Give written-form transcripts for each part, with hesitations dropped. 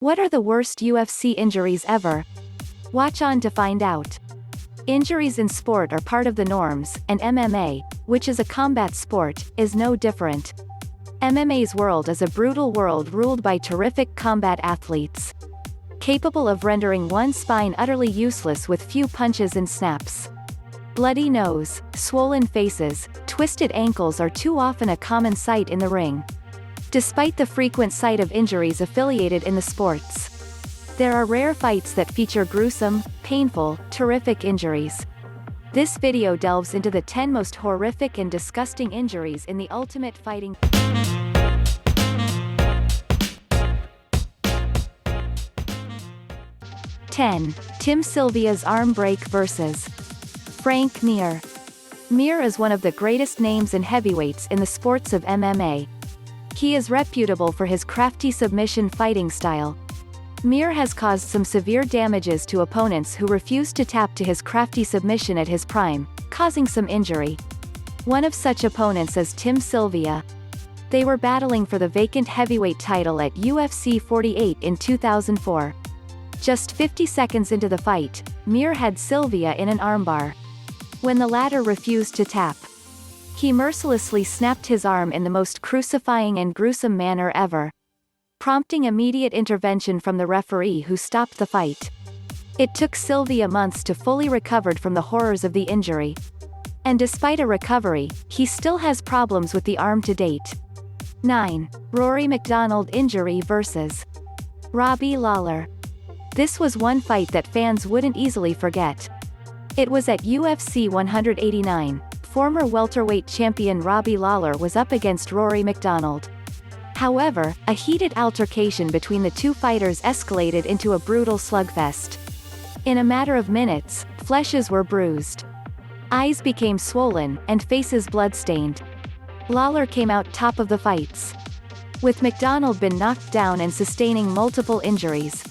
What are the worst UFC injuries ever? Watch on to find out. Injuries in sport are part of the norms, and MMA, which is a combat sport, is no different. MMA's world is a brutal world ruled by terrific combat athletes, capable of rendering one's spine utterly useless with few punches and snaps. Bloody nose, swollen faces, twisted ankles are too often a common sight in the ring. Despite the frequent sight of injuries affiliated in the sports, there are rare fights that feature gruesome, painful, terrific injuries. This video delves into the 10 most horrific and disgusting injuries in the ultimate fighting. 10. Tim Sylvia's arm break vs. Frank Mir. Mir is one of the greatest names in heavyweights in the sports of MMA. He is reputable for his crafty submission fighting style. Mir has caused some severe damages to opponents who refused to tap to his crafty submission at his prime, causing some injury. One of such opponents is Tim Sylvia. They were battling for the vacant heavyweight title at UFC 48 in 2004. Just 50 seconds into the fight, Mir had Sylvia in an armbar. When the latter refused to tap, he mercilessly snapped his arm in the most crucifying and gruesome manner ever, prompting immediate intervention from the referee who stopped the fight. It took Sylvia months to fully recover from the horrors of the injury. And despite a recovery, he still has problems with the arm to date. 9. Rory MacDonald injury vs. Robbie Lawler. This was one fight that fans wouldn't easily forget. It was at UFC 189. Former welterweight champion Robbie Lawler was up against Rory MacDonald. However, a heated altercation between the two fighters escalated into a brutal slugfest. In a matter of minutes, fleshes were bruised, eyes became swollen, and faces blood-stained. Lawler came out top of the fights, with MacDonald been knocked down and sustaining multiple injuries.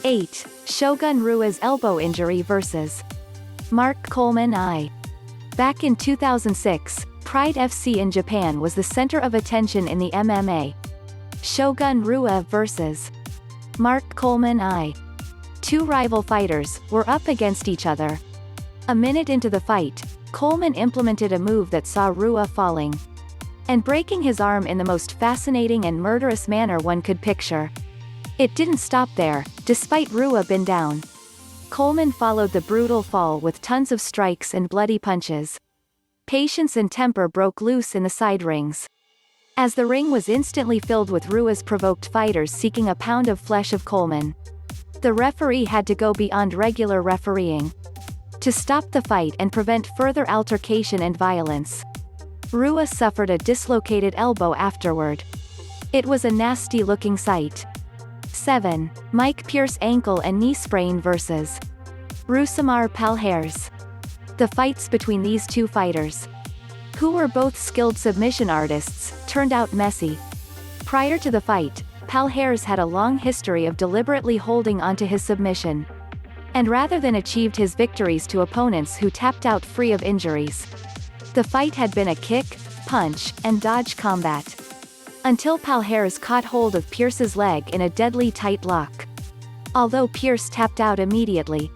8. Shogun Rua's elbow injury vs. Mark Coleman I. Back in 2006, Pride FC in Japan was the center of attention in the MMA. Shogun Rua vs. Mark Coleman I. Two rival fighters were up against each other. A minute into the fight, Coleman implemented a move that saw Rua falling and breaking his arm in the most fascinating and murderous manner one could picture. It didn't stop there. Despite Rua being down, Coleman followed the brutal fall with tons of strikes and bloody punches. Patience and temper broke loose in the side rings, as the ring was instantly filled with Rua's provoked fighters seeking a pound of flesh of Coleman. The referee had to go beyond regular refereeing to stop the fight and prevent further altercation and violence. Rua suffered a dislocated elbow afterward. It was a nasty-looking sight. 7. Mike Pierce ankle and knee sprain vs. Rousimar Palhares. The fights between these two fighters, who were both skilled submission artists, turned out messy. Prior to the fight, Palhares had a long history of deliberately holding onto his submission, and rather than achieved his victories to opponents who tapped out free of injuries. The fight had been a kick, punch, and dodge combat, until Palhares caught hold of Pierce's leg in a deadly tight lock. Although Pierce tapped out immediately,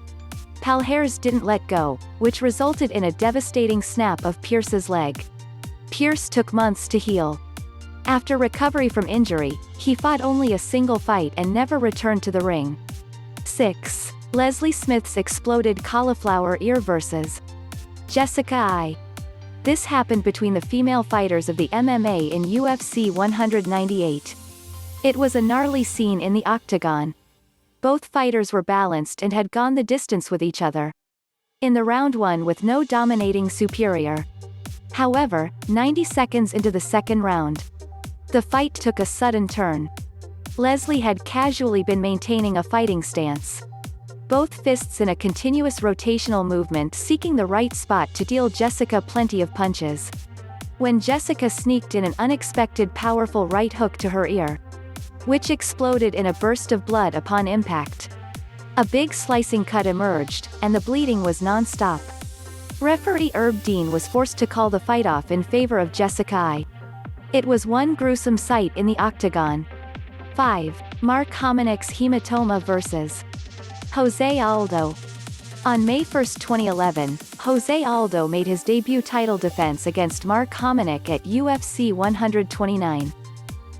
Palhares didn't let go, which resulted in a devastating snap of Pierce's leg. Pierce took months to heal. After recovery from injury, he fought only a single fight and never returned to the ring. 6. Leslie Smith's exploded cauliflower ear vs. Jessica I. This happened between the female fighters of the MMA in UFC 198. It was a gnarly scene in the octagon. Both fighters were balanced and had gone the distance with each other in the round one with no dominating superior. However, 90 seconds into the second round, the fight took a sudden turn. Leslie had casually been maintaining a fighting stance, both fists in a continuous rotational movement seeking the right spot to deal Jessica plenty of punches, when Jessica sneaked in an unexpected powerful right hook to her ear, which exploded in a burst of blood upon impact. A big slicing cut emerged, and the bleeding was non-stop. Referee Herb Dean was forced to call the fight off in favor of Jessica I. It was one gruesome sight in the octagon. 5. Mark Hominik's hematoma vs. Jose Aldo. On May 1, 2011, Jose Aldo made his debut title defense against Mark Hominik at UFC 129.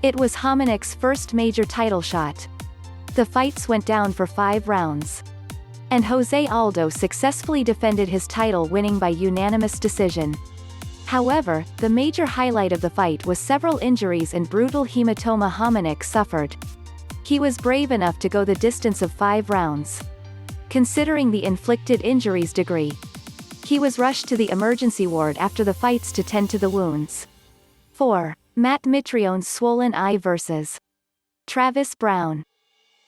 It was Hominik's first major title shot. The fights went down for 5 rounds. And Jose Aldo successfully defended his title, winning by unanimous decision. However, the major highlight of the fight was several injuries and brutal hematoma Hominik suffered. He was brave enough to go the distance of 5 rounds. Considering the inflicted injuries' degree, he was rushed to the emergency ward after the fights to tend to the wounds. 4. Matt Mitrione's swollen eye vs. Travis Browne.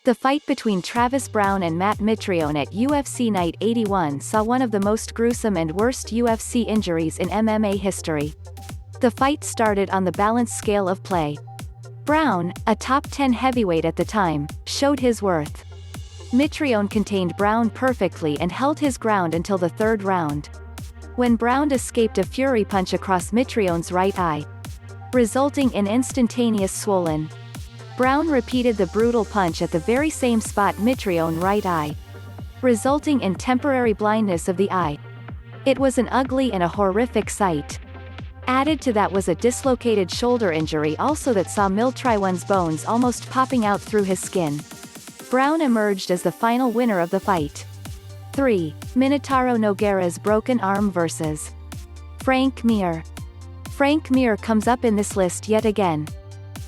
The fight between Travis Browne and Matt Mitrione at UFC Night 81 saw one of the most gruesome and worst UFC injuries in MMA history. The fight started on the balance scale of play. Browne, a top 10 heavyweight at the time, showed his worth. Mitrione contained Browne perfectly and held his ground until the 3rd round, when Browne escaped a fury punch across Mitrione's right eye, resulting in instantaneous swollen. Browne repeated the brutal punch at the very same spot, Mitrione's right eye, resulting in temporary blindness of the eye. It was an ugly and a horrific sight. Added to that was a dislocated shoulder injury also that saw Mitrione's bones almost popping out through his skin. Browne emerged as the final winner of the fight. 3. Minotauro Nogueira's broken arm vs. Frank Mir. Frank Mir comes up in this list yet again.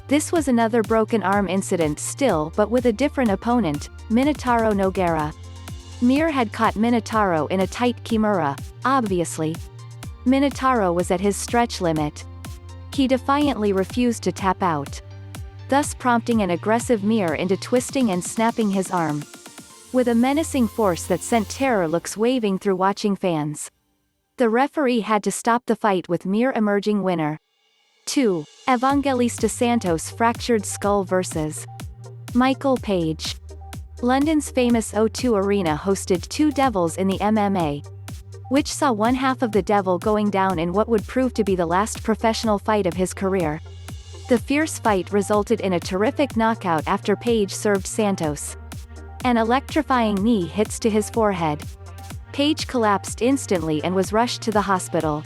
This was another broken arm incident still, but with a different opponent, Minotauro Nogueira. Mir had caught Minotauro in a tight kimura, obviously. Minotauro was at his stretch limit. He defiantly refused to tap out, thus prompting an aggressive Mir into twisting and snapping his arm, with a menacing force that sent terror looks waving through watching fans. The referee had to stop the fight with Mir emerging winner. 2. Evangelista Santos' fractured skull vs. Michael Page. London's famous O2 Arena hosted 2 devils in the MMA, which saw one half of the devil going down in what would prove to be the last professional fight of his career. The fierce fight resulted in a terrific knockout after Page served Santos an electrifying knee hits to his forehead. Page collapsed instantly and was rushed to the hospital.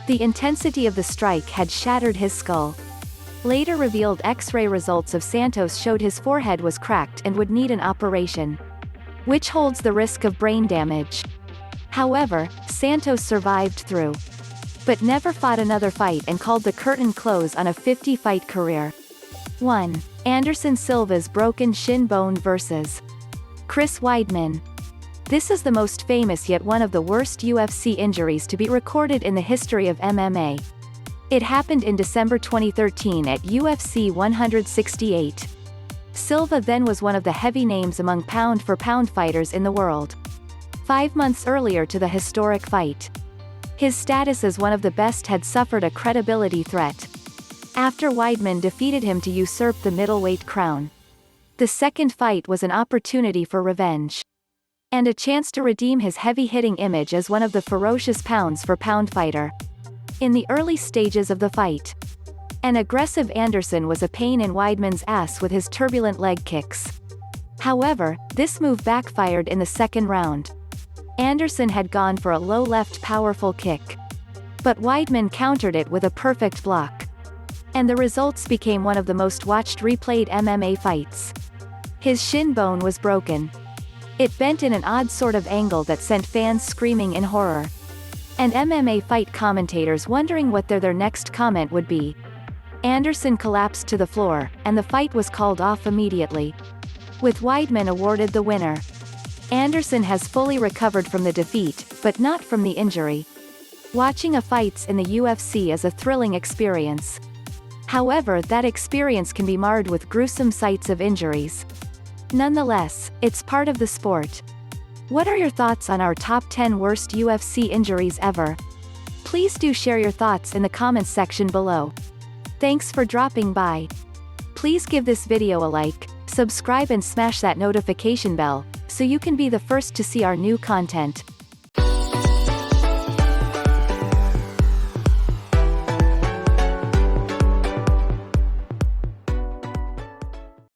The intensity of the strike had shattered his skull. Later revealed X-ray results of Santos showed his forehead was cracked and would need an operation, which holds the risk of brain damage. However, Santos survived through, but never fought another fight and called the curtain close on a 50-fight career. 1. Anderson Silva's broken shin bone vs. Chris Weidman. This is the most famous yet one of the worst UFC injuries to be recorded in the history of MMA. It happened in December 2013 at UFC 168. Silva then was one of the heavy names among pound-for-pound fighters in the world. 5 months earlier to the historic fight, his status as one of the best had suffered a credibility threat after Weidman defeated him to usurp the middleweight crown. The second fight was an opportunity for revenge, and a chance to redeem his heavy-hitting image as one of the ferocious pounds-for-pound fighter. In the early stages of the fight, an aggressive Anderson was a pain in Weidman's ass with his turbulent leg kicks. However, this move backfired in the second round. Anderson had gone for a low left powerful kick, but Weidman countered it with a perfect block, and the results became one of the most watched replayed MMA fights. His shin bone was broken. It bent in an odd sort of angle that sent fans screaming in horror, and MMA fight commentators wondering what their next comment would be. Anderson collapsed to the floor, and the fight was called off immediately, with Weidman awarded the winner. Anderson has fully recovered from the defeat, but not from the injury. Watching a fights in the UFC is a thrilling experience. However, that experience can be marred with gruesome sights of injuries. Nonetheless, it's part of the sport. What are your thoughts on our top 10 worst UFC injuries ever? Please do share your thoughts in the comments section below. Thanks for dropping by. Please give this video a like, subscribe and smash that notification bell, so you can be the first to see our new content.